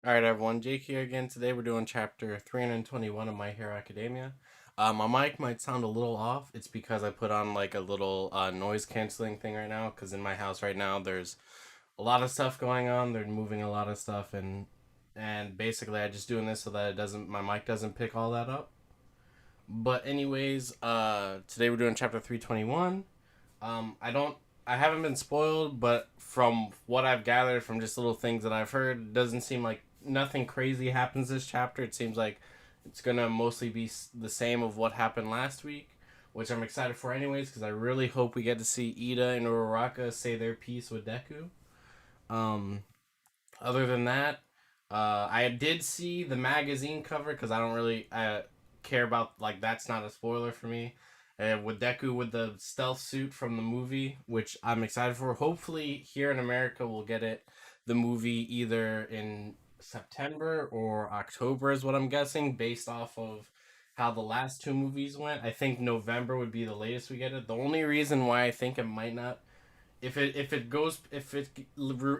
Alright, everyone, Jake here again. Today we're doing chapter 321 of My Hero Academia. My mic might sound a little off. It's because I put on like a little noise canceling thing right now. Because in my house right now, there's a lot of stuff going on. They're moving a lot of stuff, and basically I'm just doing this so that my mic doesn't pick all that up. But anyways, today we're doing chapter 321. I don't. I haven't been spoiled, but from what I've gathered from just little things that I've heard, it doesn't seem like nothing crazy happens this chapter. It seems like it's gonna mostly be the same of what happened last week, which I'm excited for anyways, because I really hope we get to see Ida and Uraraka say their piece with Deku. Um, Other than that, I did see the magazine cover because I don't really care about like that's not a spoiler for me. With Deku with the stealth suit from the movie, which I'm excited for. Hopefully, here in America, we'll get the movie either in September or October, is what I'm guessing, based off of how the last two movies went. I think November would be the latest we get it. The only reason why I think it might not, if it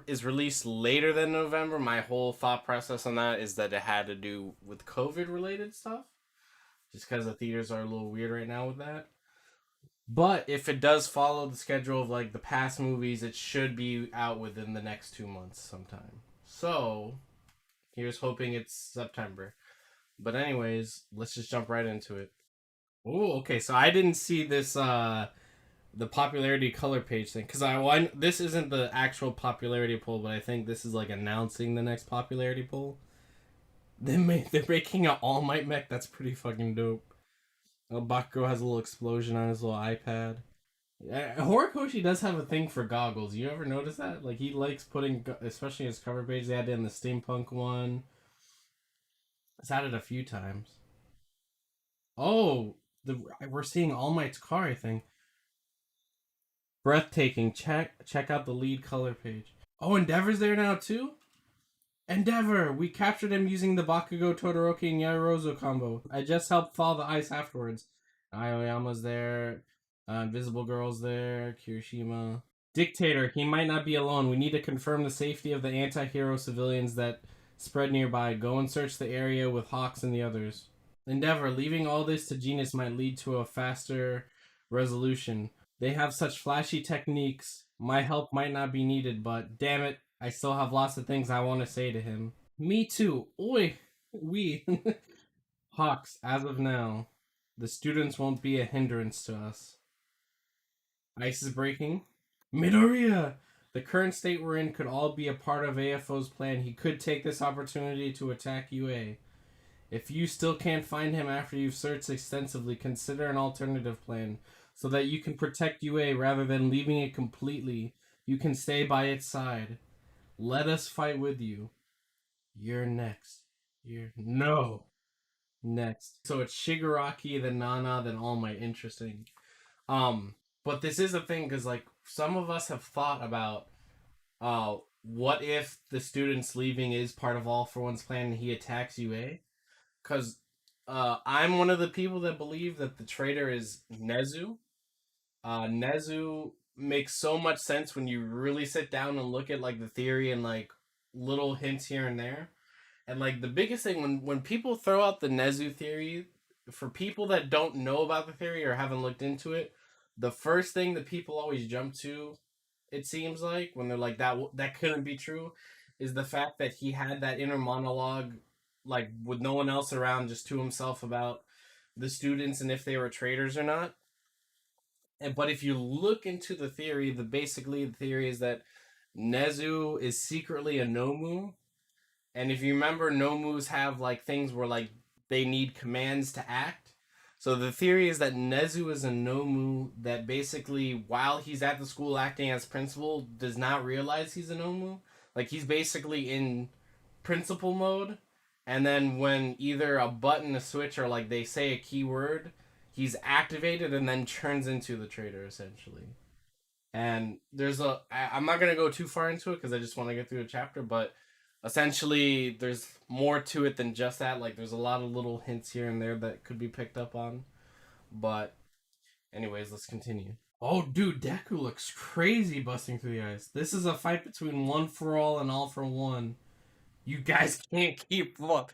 is released later than November, my whole thought process on that is that it had to do with COVID related stuff. Just because the theaters are a little weird right now with that. But if it does follow the schedule of like the past movies, it should be out within the next 2 months sometime. So here's hoping it's September. But anyways, let's just jump right into it. Oh, okay. So I didn't see this the popularity color page thing because this isn't the actual popularity poll, but I think this is like announcing the next popularity poll. They're making an All Might mech. That's pretty fucking dope. Bakugo has a little explosion on his little iPad. Horikoshi does have a thing for goggles. You ever notice that? Like he likes putting, especially his cover page. They had it in the steampunk one. It's had it a few times. Oh, we're seeing All Might's car. I think breathtaking. Check out the lead color page. Oh, Endeavor's there now too. Endeavor, we captured him using the Bakugo Todoroki and Yaoyorozu combo. I just helped thaw the ice afterwards. Aoyama's there. Invisible Girl's there. Kirishima. Dictator, he might not be alone. We need to confirm the safety of the anti-hero civilians that spread nearby. Go and search the area with Hawks and the others. Endeavor, leaving all this to Genius might lead to a faster resolution. They have such flashy techniques. My help might not be needed, but damn it, I still have lots of things I want to say to him. Me too. Oi, we. Hawks, as of now, the students won't be a hindrance to us. Ice is breaking. Midoriya! The current state we're in could all be a part of AFO's plan. He could take this opportunity to attack UA. If you still can't find him after you've searched extensively, consider an alternative plan so that you can protect UA rather than leaving it completely. You can stay by its side. Let us fight with you. You're next. You're no next. So it's Shigaraki, then Nana, then All Might. Interesting. Um, but this is a thing because like some of us have thought about what if the students leaving is part of All for One's plan and he attacks UA? Because I'm one of the people that believe that the traitor is Nezu. Nezu makes so much sense when you really sit down and look at like the theory and like little hints here and there. And like the biggest thing when people throw out the Nezu theory, for people that don't know about the theory or haven't looked into it, the first thing that people always jump to, it seems like when they're like that couldn't be true, is the fact that he had that inner monologue, like with no one else around, just to himself about the students and if they were traitors or not. And but if you look into the theory, the theory is that Nezu is secretly a Nomu, and if you remember, Nomus have like things where like they need commands to act. So the theory is that Nezu is a Nomu that basically, while he's at the school acting as principal, does not realize he's a Nomu. Like he's basically in principal mode, and then when either a button, a switch, or like they say a keyword, he's activated and then turns into the traitor essentially. And I'm not gonna go too far into it because I just want to get through the chapter, but essentially there's more to it than just that. Like there's a lot of little hints here and there that could be picked up on. But anyways, let's continue. Oh, dude, Deku looks crazy busting through the ice. This is a fight between One for All and All for One. You guys can't keep up.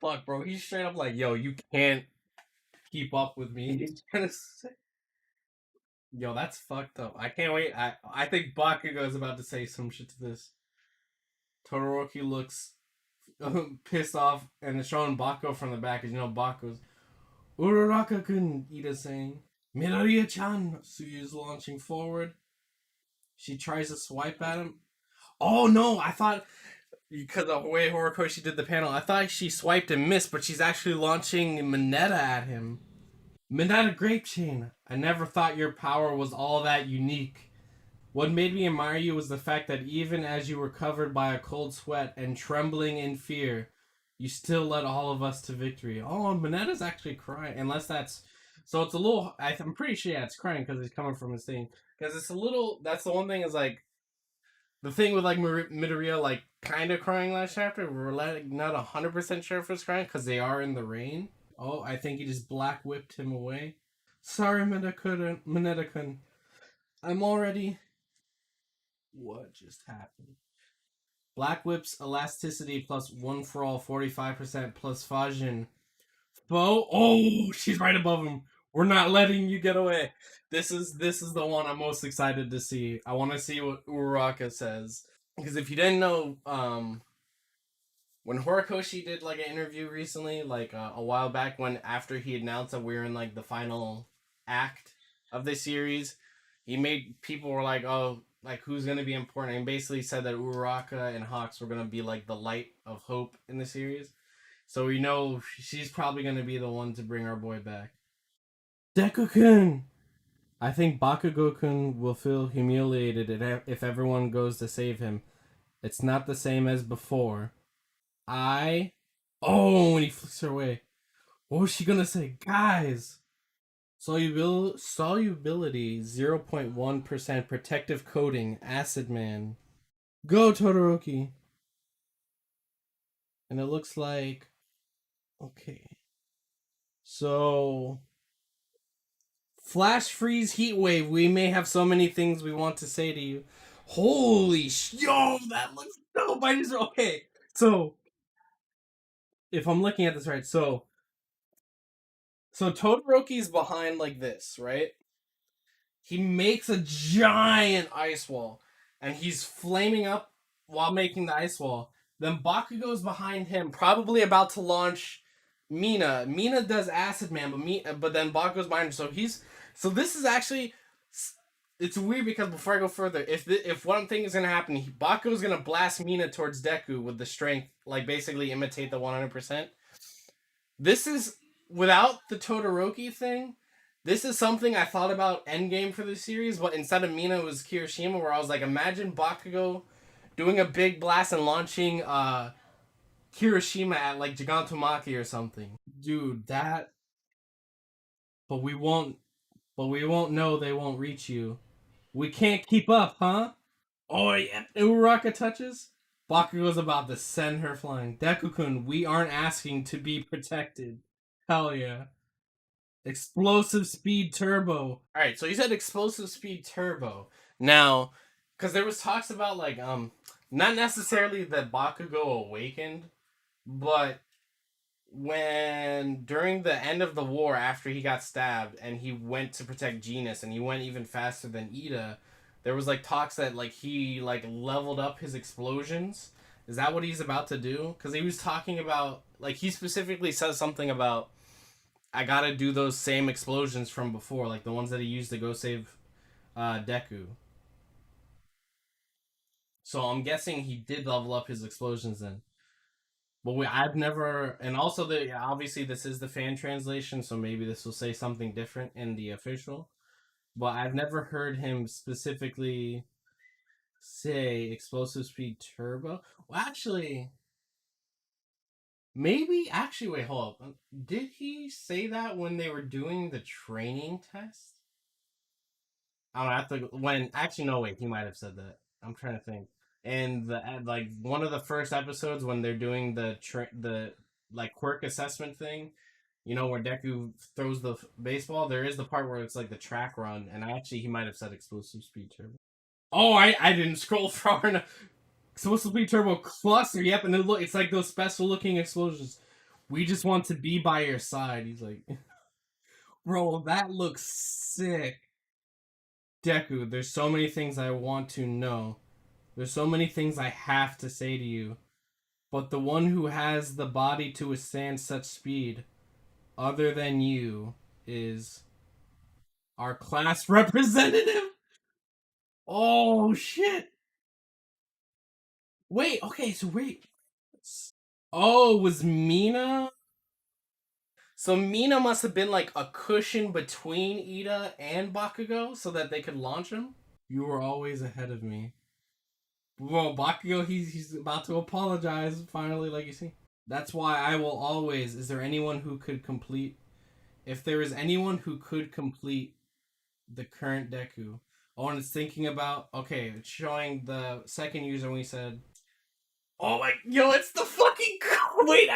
Fuck, bro. He's straight up like, yo, you can't keep up with me. He's trying to say, yo, that's fucked up. I can't wait. I think Bakugo is about to say some shit to this. Todoroki looks pissed off and is showing Bakugo from the back, because you know Bakugo's Uraraka-kun, Ida's saying. Midoriya-chan, Suyu's launching forward. She tries to swipe at him. Oh no, I thought, because of the way Horikoshi did the panel, I thought she swiped and missed, but she's actually launching Mineta at him. Mineta Grape Chain, I never thought your power was all that unique. What made me admire you was the fact that even as you were covered by a cold sweat and trembling in fear, you still led all of us to victory. Oh, Mineta's actually crying, unless that's... So it's a little... I'm pretty sure, yeah, it's crying because he's coming from his thing. Because it's a little... That's the one thing is, like... The thing with, like, Midoriya, like, kind of crying last chapter, we're like, not 100% sure if it's crying because they are in the rain. Oh, I think he just black whipped him away. Sorry, Mineta-kun. I'm already... What just happened? Black Whip's elasticity plus 1 for all 45% plus Fajin. Bo, oh, she's right above him. We're not letting you get away. This is the one I'm most excited to see. I want to see what Uraraka says, because if you didn't know, when Horikoshi did like an interview recently, like a while back, when after he announced that we were in like the final act of the series, he made people were like, oh, like who's gonna be important, and basically said that Uraraka and Hawks were gonna be like the light of hope in the series. So we know she's probably gonna be the one to bring our boy back. Deku-kun! I think Bakugo-kun will feel humiliated if everyone goes to save him. It's not the same as before. Oh, when he flicks her away. What was she gonna say? Guys! Solubility 0.1% protective coating, Acid Man. Go, Todoroki! And it looks like... Okay. So... Flash freeze heat wave. We may have so many things we want to say to you. Holy yo, that looks dope. Okay. So if I'm looking at this right, so Todoroki's behind like this, right? He makes a giant ice wall, and he's flaming up while making the ice wall. Then Bakugo's behind him, probably about to launch Mina. Mina does Acid Man, but then Bakugo's behind him. So this is actually, it's weird because before I go further, if one thing is gonna happen, Bakugo's gonna blast Mina towards Deku with the strength, like basically imitate the 100%. This is without the Todoroki thing. This is something I thought about Endgame for this series, but instead of Mina, it was Kirishima, where I was like, imagine Bakugo doing a big blast and launching Kirishima at like Gigantomachia or something. Dude, that... But we won't know they won't reach you. We can't keep up, huh? Oh, yeah. Uraraka touches. Bakugo's about to send her flying. Deku-kun, we aren't asking to be protected. Hell yeah. Explosive speed turbo. Alright, so he said explosive speed turbo. Now, because there was talks about like, not necessarily that Bakugo awakened, but when during the end of the war, after he got stabbed and he went to protect Genis and he went even faster than Ida, there was like talks that like he like leveled up his explosions. Is that what he's about to do? Because he was talking about, like, he specifically says something about, I gotta do those same explosions from before, like the ones that he used to go save Deku. So I'm guessing he did level up his explosions then. But I've never, and also obviously this is the fan translation, so maybe this will say something different in the official. But I've never heard him specifically say explosive speed turbo. Well, actually, wait, hold up. Did he say that when they were doing the training test? I don't have to. Actually, no, wait, he might have said that. I'm trying to think. And like one of the first episodes when they're doing the like quirk assessment thing, you know, where Deku throws the baseball, there is the part where it's like the track run, and actually he might have said explosive speed turbo. Oh, I didn't scroll far enough. Supposed to be turbo cluster. Yep, and it's like those special looking explosions. We just want to be by your side. He's like, bro, that looks sick. Deku, there's so many things I want to know. There's so many things I have to say to you. But the one who has the body to withstand such speed, other than you, is our class representative. Oh shit! Wait, okay, so wait. Oh, was Mina? So Mina must have been like a cushion between Ida and Bakugo so that they could launch him? You were always ahead of me. Well, Bakugo, he's about to apologize finally, like you see. That's why I will always. Is there anyone who could complete? If there is anyone who could complete the current Deku, oh, and it's thinking about. Okay, it's showing the second user when we said. Oh my, yo, it's the fucking. Wait,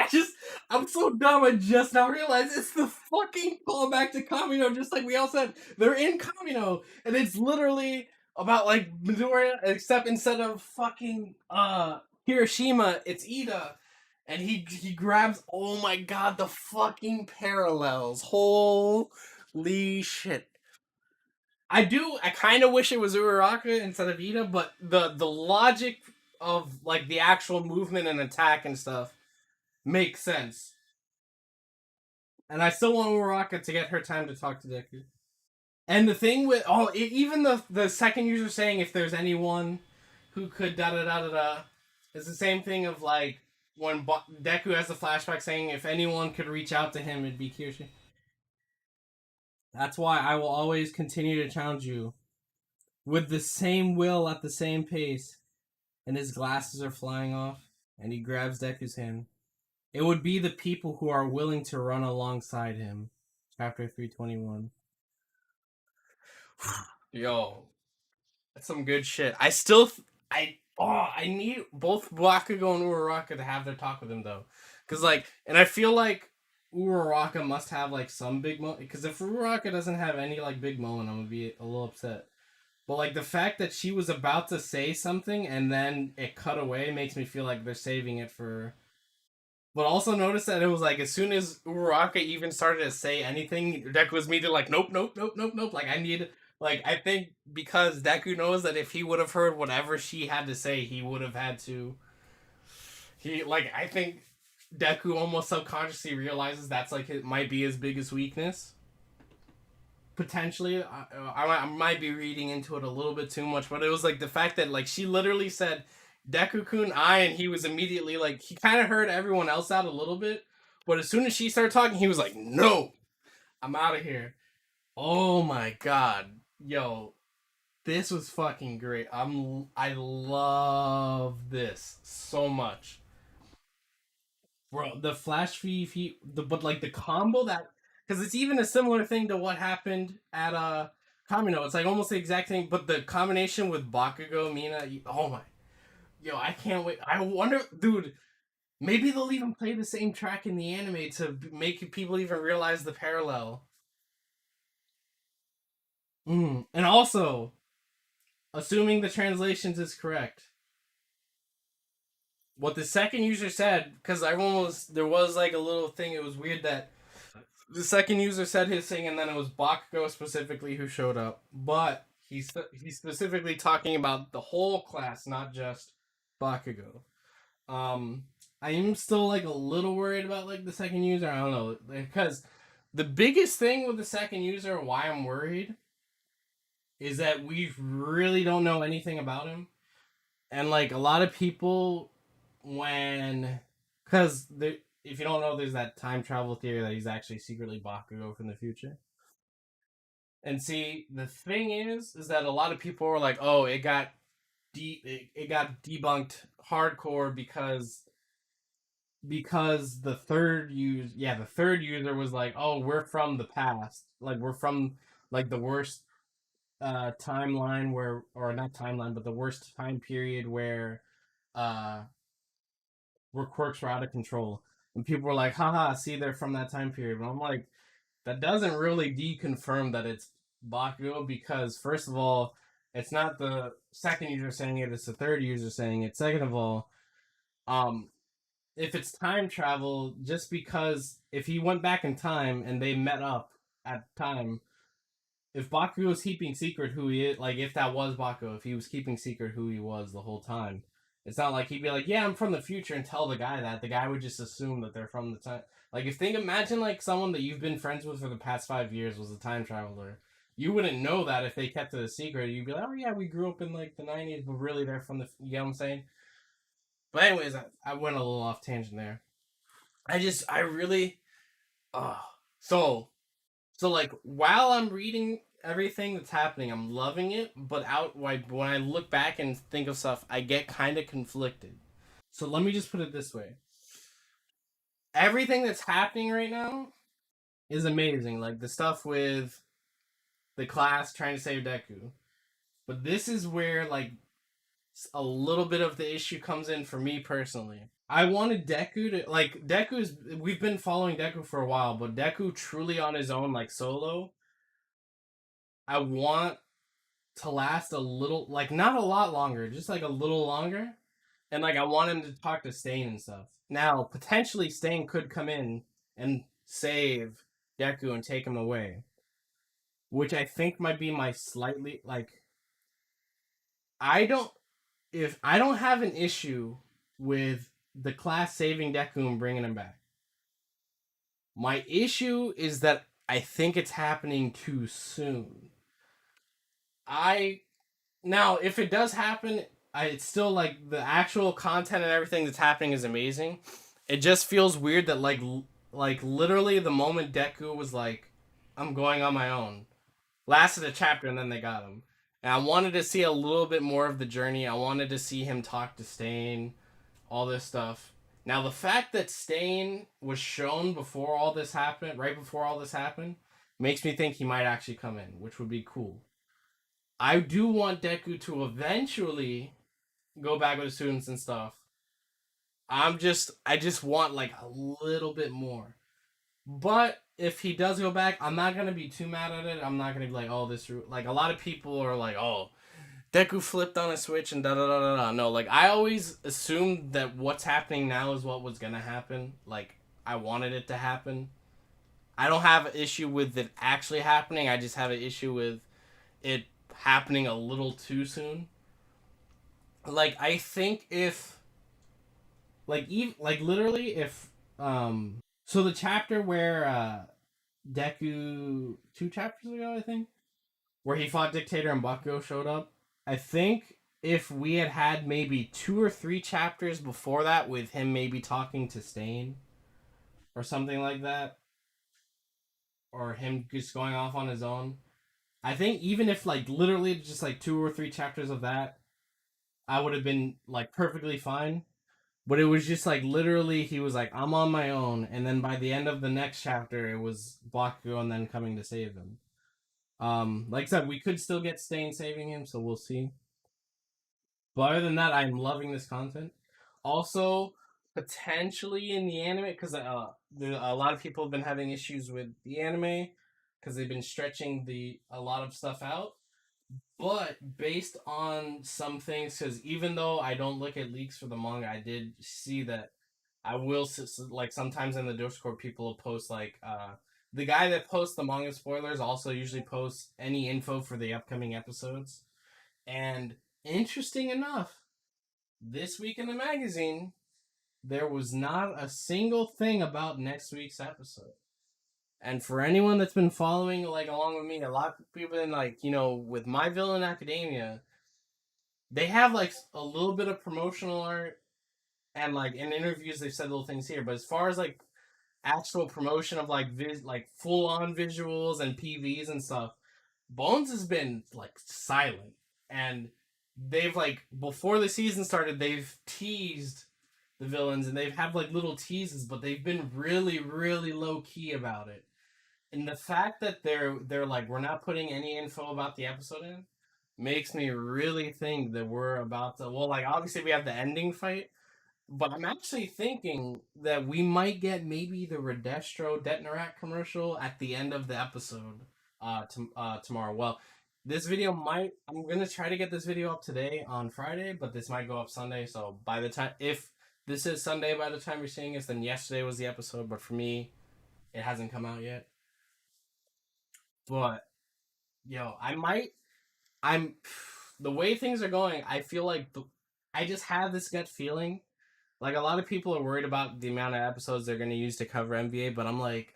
I'm so dumb. I just now realized it's the fucking callback to Kamino, just like we all said. They're in Kamino, and it's literally about like Midoriya, except instead of fucking Hiroshima, it's Ida, and he grabs. Oh my god, the fucking parallels! Holy shit! I do. I kind of wish it was Uraraka instead of Ida, but the logic of like the actual movement and attack and stuff makes sense. And I still want Uraraka to get her time to talk to Deku. And the thing with even the second user saying if there's anyone who could da da da da da, it's the same thing of like when Deku has the flashback saying if anyone could reach out to him, it'd be Kyoshi. That's why I will always continue to challenge you with the same will at the same pace. And his glasses are flying off, and he grabs Deku's hand. It would be the people who are willing to run alongside him. Chapter 321. Yo, that's some good shit. I need both Bakugo and Uraraka to have their talk with him though, because like, and I feel like Uraraka must have like some big moment. Because if Uraraka doesn't have any like big moment, I'm gonna be a little upset. But like the fact that she was about to say something and then it cut away makes me feel like they're saving it for. But also notice that it was like as soon as Uraraka even started to say anything, Deku was immediately like, nope, nope, nope, nope, nope. Like I need, like I think because Deku knows that if he would have heard whatever she had to say, he would have had to. He like I think Deku almost subconsciously realizes that's like it might be his biggest weakness. Potentially, I might be reading into it a little bit too much, but it was like the fact that like she literally said Deku-kun I, and he was immediately like he kind of heard everyone else out a little bit, but as soon as she started talking, he was like, "No, I'm out of here." Oh my god, yo, this was fucking great. I love this so much, bro. The flash but like the combo that because it's even a similar thing to what happened at Kamino. It's like almost the exact thing, but the combination with Bakugo, Mina. Oh my, yo, I can't wait. I wonder, dude. Maybe they'll even play the same track in the anime to make people even realize the parallel. And also, assuming the translations is correct, what the second user said, because there was like a little thing. It was weird that the second user said his thing, and then it was Bakugo specifically who showed up. But he's specifically talking about the whole class, not just Bakugo. I am still like a little worried about like the second user. I don't know because the biggest thing with the second user, why I'm worried, is that we really don't know anything about him, and like a lot of people, when because if you don't know, there's that time travel theory that he's actually secretly Bakugo from the future. And see, the thing is that a lot of people were like, "Oh, it got debunked hardcore because the third user was like, oh, we're from the past, like we're from like the worst timeline where, or not timeline, but the worst time period uh where quirks were out of control." And people were like, haha, see, they're from that time period. But I'm like, that doesn't really deconfirm that it's Bakugo, because first of all, It's not the second user saying it, it's the third user saying it. Second of all, um, if it's time travel, just because if he went back in time and they met up at time, if Bakugo was keeping secret who he is, like if that was Bakugo, if he was keeping secret who he was the whole time, it's not like he'd be like, "Yeah, I'm from the future," and tell the guy that. The guy would just assume that they're from the time. Like if imagine like someone that you've been friends with for the past 5 years was a time traveler. You wouldn't know that if they kept it a secret. You'd be like, "Oh yeah, we grew up in like the '90s, but really they're from the." You know what I'm saying? But anyways, I went a little off tangent there. I really, uh, so like while I'm reading everything that's happening, I'm loving it. But when I look back and think of stuff, I get kind of conflicted. So let me just put it this way: everything that's happening right now is amazing. Like the stuff with the class trying to save Deku. But this is where like a little bit of the issue comes in for me personally. I wanted Deku to like Deku's. We've been following Deku for a while, but Deku truly on his own, like solo. I want to last a little, like not a lot longer, just like a little longer. And like I want him to talk to Stain and stuff. Now potentially Stain could come in and save Deku and take him away, which I think might be my slightly like. I don't if I don't have an issue with the class saving Deku and bringing him back. My issue is that I think it's happening too soon. I Now if it does happen, it's still like the actual content and everything that's happening is amazing. It just feels weird that like literally the moment Deku was like, "I'm going on my own," lasted a chapter and then they got him. And I wanted to see a little bit more of the journey. I wanted to see him talk to Stain, all this stuff. Now the fact that Stain was shown before all this happened, right before all this happened, makes me think he might actually come in, which would be cool. I do want Deku to eventually go back with the students and stuff. I just want like a little bit more. But if he does go back, I'm not gonna be too mad at it. I'm not gonna be like, oh, this like a lot of people are like, oh, Deku flipped on a switch and da da da da da. No, like I always assumed that what's happening now is what was gonna happen. Like I wanted it to happen. I don't have an issue with it actually happening. I just have an issue with it happening a little too soon. Like I think if like literally if so the chapter where Deku 2 chapters ago I think where he fought Dictator and Bakugo showed up. I think if we had had maybe 2 or 3 chapters before that with him maybe talking to Stain or something like that, or him just going off on his own, I think even if like literally just like 2 or 3 chapters of that, I would have been like perfectly fine. But it was just like literally he was like, "I'm on my own," and then by the end of the next chapter, it was Bakugo and then coming to save him. Like I said, we could still get Stain saving him, so we'll see. But other than that, I'm loving this content. Also, potentially in the anime, because a lot of people have been having issues with the anime because they've been stretching the a lot of stuff out. But based on some things, because even though I don't look at leaks for the manga, I did see that I will like sometimes in the Discord people will post like the guy that posts the manga spoilers also usually posts any info for the upcoming episodes. And interesting enough, this week in the magazine, there was not a single thing about next week's episode. And for anyone that's been following like along with me, a lot of people in like, with My Villain Academia, they have like a little bit of promotional art and like in interviews they've said little things here. But as far as like actual promotion of like like full on visuals and PVs and stuff, Bones has been like silent. And they've like before the season started, they've teased the villains and they've had like little teases, but they've been really, really low key about it. And the fact that they're like we're not putting any info about the episode in makes me really think that we're about to like obviously we have the ending fight, but I'm actually thinking that we might get maybe the Redestro Detnerak commercial at the end of the episode tomorrow. Well, This video I'm gonna try to get this video up today on Friday, but this might go up Sunday. So by the time, if this is Sunday by the time you're seeing this, then yesterday was the episode. But for me, it hasn't come out yet. But yo, I'm the way things are going. I feel like I just have this gut feeling. Like a lot of people are worried about the amount of episodes they're gonna use to cover NBA, but I'm like,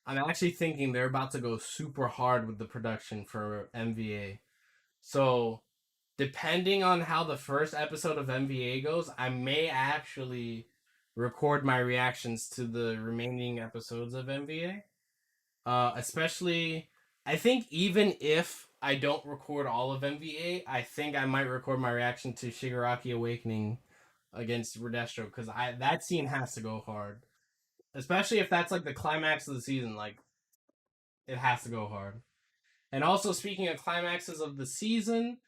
I'm actually thinking they're about to go super hard with the production for NBA. So, depending on how the first episode of NBA goes, I may actually record my reactions to the remaining episodes of NBA. Especially, I think even if I don't record all of NBA, I think I might record my reaction to Shigaraki Awakening against Redestro because I that scene has to go hard. Especially if that's like the climax of the season, like it has to go hard. And also speaking of climaxes of the season,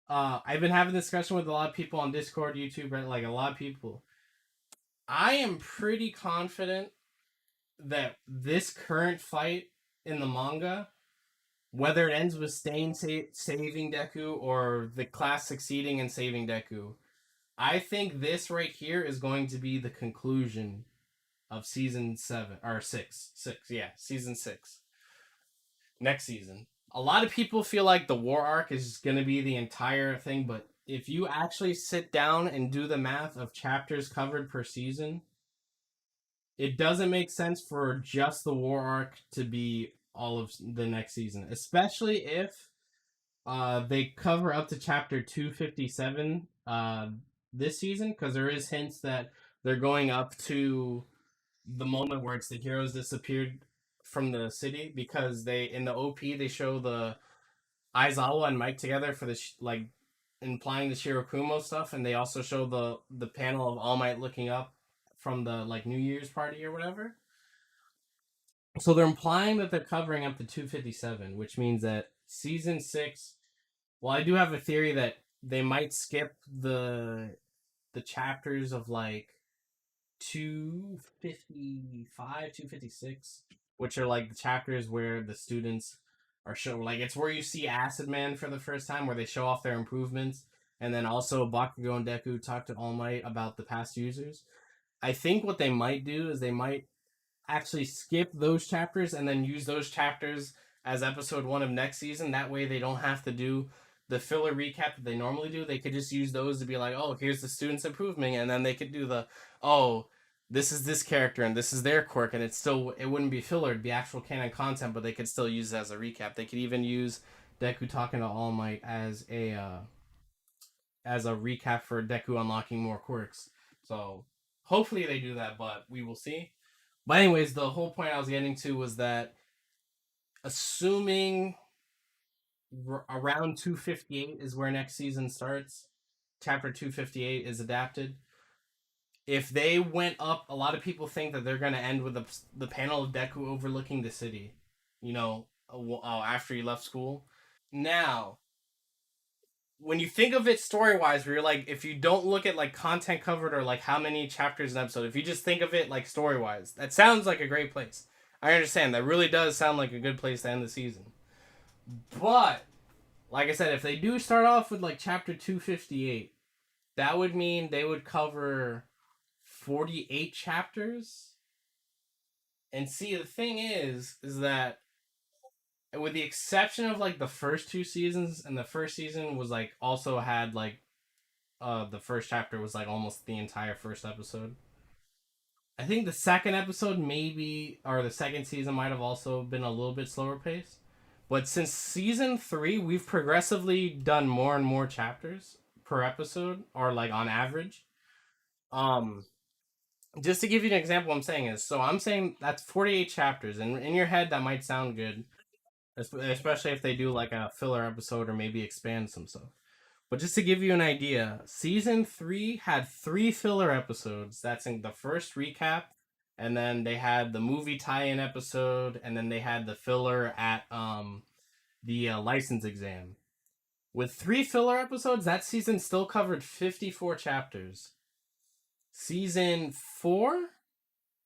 I've been having a discussion with a lot of people on Discord, YouTube, right? Like a lot of people. I am pretty confident that this current fight in the manga, whether it ends with Stain saving Deku or the class succeeding and saving Deku, I think this right here is going to be the conclusion of season 7 or 6. 6, yeah, season 6. Next season. A lot of people feel like the war arc is going to be the entire thing, but if you actually sit down and do the math of chapters covered per season, it doesn't make sense for just the war arc to be all of the next season, especially if they cover up to chapter 257 this season, because there is hints that they're going up to the moment where it's the heroes disappeared from the city, because they in the OP they show the Aizawa and Mike together for the like implying the Shirakumo stuff, and they also show the panel of All Might looking up from the like New Year's party or whatever. So they're implying that they're covering up to 257, which means that season 6. Well, I do have a theory that they might skip the chapters of like 255, 256, which are like the chapters where the students are shown. Like it's where you see Acid Man for the first time, where they show off their improvements, and then also Bakugo and Deku talk to All Might about the past users. I think what they might do is they might actually skip those chapters and then use those chapters as episode 1 of next season. That way they don't have to do the filler recap that they normally do. They could just use those to be like, oh, here's the students improving, and then they could do the, oh, this is this character and this is their quirk, and it wouldn't be filler, it'd be actual canon content, but they could still use it as a recap. They could even use Deku talking to All Might as a recap for Deku unlocking more quirks. So hopefully they do that, but we will see. But anyways, the whole point I was getting to was that assuming around 258 is where next season starts, chapter 258 is adapted. If they went up, a lot of people think that they're going to end with the panel of Deku overlooking the city, after he left school. Now, when you think of it story-wise, where you're like, if you don't look at like content covered or like how many chapters an episode, if you just think of it like story-wise, that sounds like a great place. I understand, that really does sound like a good place to end the season. But, like I said, if they do start off with like chapter 258, that would mean they would cover 48 chapters. And see, the thing is that with the exception of like the first 2 seasons, and the first season was like also had like the first chapter was like almost the entire first episode. I think the second episode maybe, or the second season might have also been a little bit slower paced. But since season 3, we've progressively done more and more chapters per episode, or like on average. Um, just to give you an example, what I'm saying is, so I'm saying that's 48 chapters, and in your head that might sound good, especially if they do like a filler episode or maybe expand some stuff. But just to give you an idea, season 3 had 3 filler episodes. That's in the first recap, and then they had the movie tie-in episode, and then they had the filler at the license exam. With 3 filler episodes, that season still covered 54 chapters. Season 4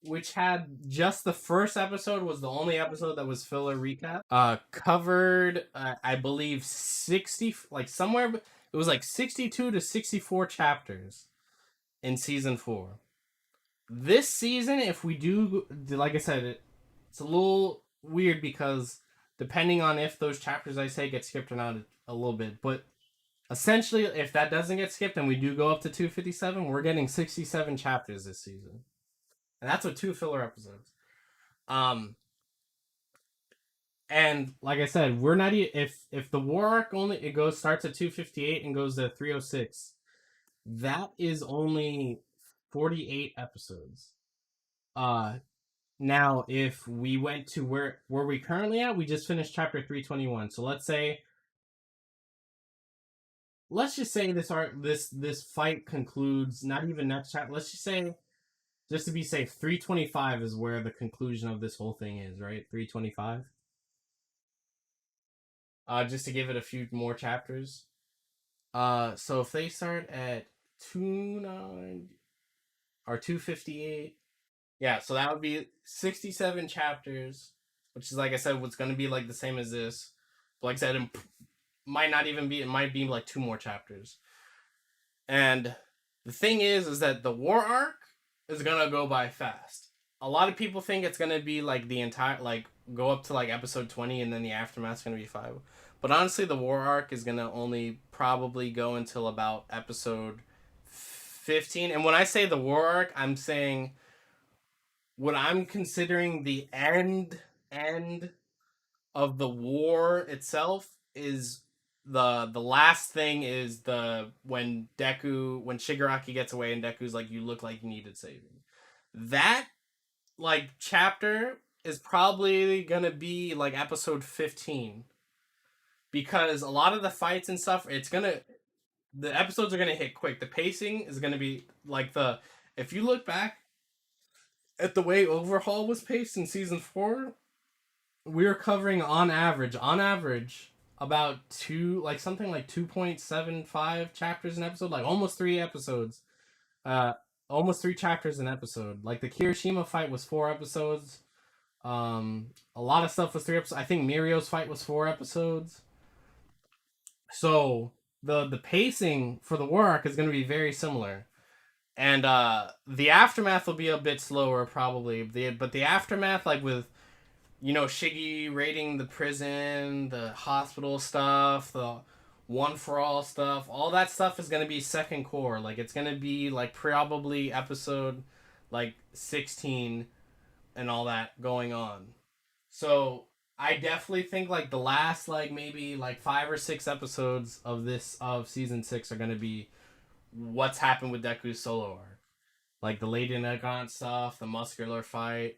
which had just the first episode was the only episode that was filler recap. Covered I believe 60, like somewhere it was like 62 to 64 chapters in season 4. This season, if we do, like I said, it's a little weird because depending on if those chapters I say get skipped or not, a little bit. But essentially, if that doesn't get skipped and we do go up to 257, we're getting 67 chapters this season, and that's with 2 filler episodes. And like I said, we're not if the war arc only starts at 258 and goes to 306. That is only 48 episodes. Now if we went to where we currently at, we just finished chapter 321. So let's just say this fight concludes not even next chapter. Let's just say, just to be safe, 325 is where the conclusion of this whole thing is, right? 325. Just to give it a few more chapters. So if they start at 29 or 258, yeah, so that would be 67 chapters, which is, like I said, what's going to be like the same as this. But like I said, it might not even be. It might be like 2 more chapters. And the thing is that the war arc is gonna go by fast. A lot of people think it's gonna be like the entire, like, go up to like episode 20 and then the aftermath's gonna be 5. But honestly, the war arc is gonna only probably go until about episode 15. And when I say the war arc, I'm saying what I'm considering the end of the war itself is the last thing is when Shigaraki gets away and Deku's like, you look like you needed saving. That like chapter is probably gonna be like episode 15, because a lot of the fights and stuff, the episodes are gonna hit quick. The pacing is gonna be like if you look back at the way Overhaul was paced in season 4, we were covering on average about something like 2.75 chapters an episode, like almost 3 episodes, almost 3 chapters an episode. Like the Kirishima fight was 4 episodes. A lot of stuff was 3 episodes. I think Mirio's fight was 4 episodes. So the pacing for the war arc is going to be very similar. And the aftermath will be a bit slower probably. But the aftermath, like with, Shiggy raiding the prison, the hospital stuff, the One for All stuff, all that stuff is going to be second core. Like, it's going to be, like, probably episode, like, 16 and all that going on. So, I definitely think, like, the last, like, maybe, like, 5 or 6 episodes of season 6 are going to be what's happened with Deku's solo arc. Like, the Lady Nagant stuff, the muscular fight.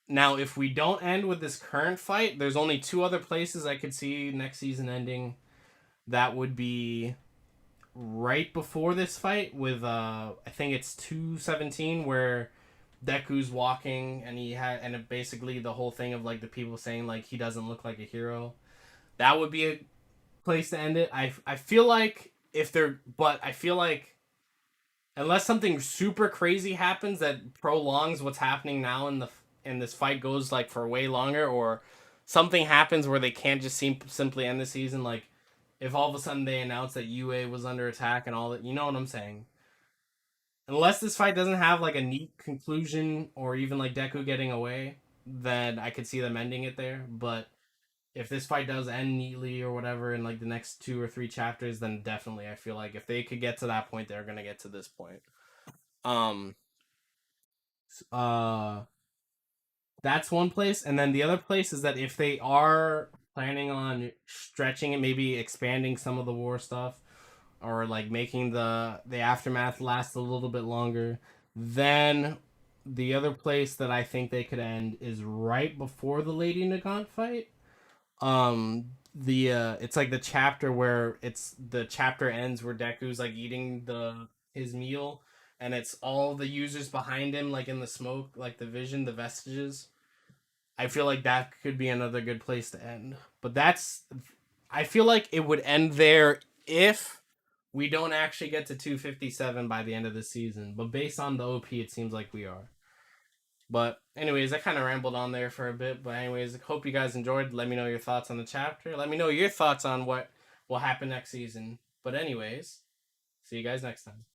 Now, if we don't end with this current fight, there's only 2 other places I could see next season ending. That would be right before this fight with, I think it's 217, where Deku's walking and basically the whole thing of, like, the people saying, like, he doesn't look like a hero. That would be a place to end it. I feel like I feel like unless something super crazy happens that prolongs what's happening now and this fight goes like for way longer, or something happens where they can't just simply end the season, like if all of a sudden they announce that UA was under attack and all that, you know what I'm saying? Unless this fight doesn't have like a neat conclusion or even like Deku getting away, then I could see them ending it there. But if this fight does end neatly or whatever in like the next 2 or 3 chapters, then definitely I feel like if they could get to that point, they're gonna get to this point. That's one place. And then the other place is that if they are planning on stretching it, maybe expanding some of the war stuff, or like making the aftermath last a little bit longer, then the other place that I think they could end is right before the Lady Nagant fight. It's like the chapter where the chapter ends where Deku's like eating his meal, and it's all the users behind him, like in the smoke, like the vision, the vestiges. I feel like that could be another good place to end. But I feel like it would end there if we don't actually get to 257 by the end of the season. But based on the OP, it seems like we are. But anyways, I kind of rambled on there for a bit. But anyways, hope you guys enjoyed. Let me know your thoughts on the chapter. Let me know your thoughts on what will happen next season. But anyways, see you guys next time.